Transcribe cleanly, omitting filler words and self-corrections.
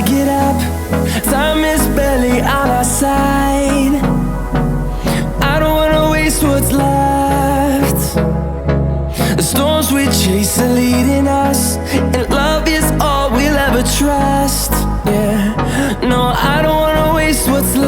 gotta get up. Time is barely on our side. I don't wanna waste what's left. The storms we chase are leading us, and love is all we'll ever trust. Yeah, no, I don't wanna waste what's left.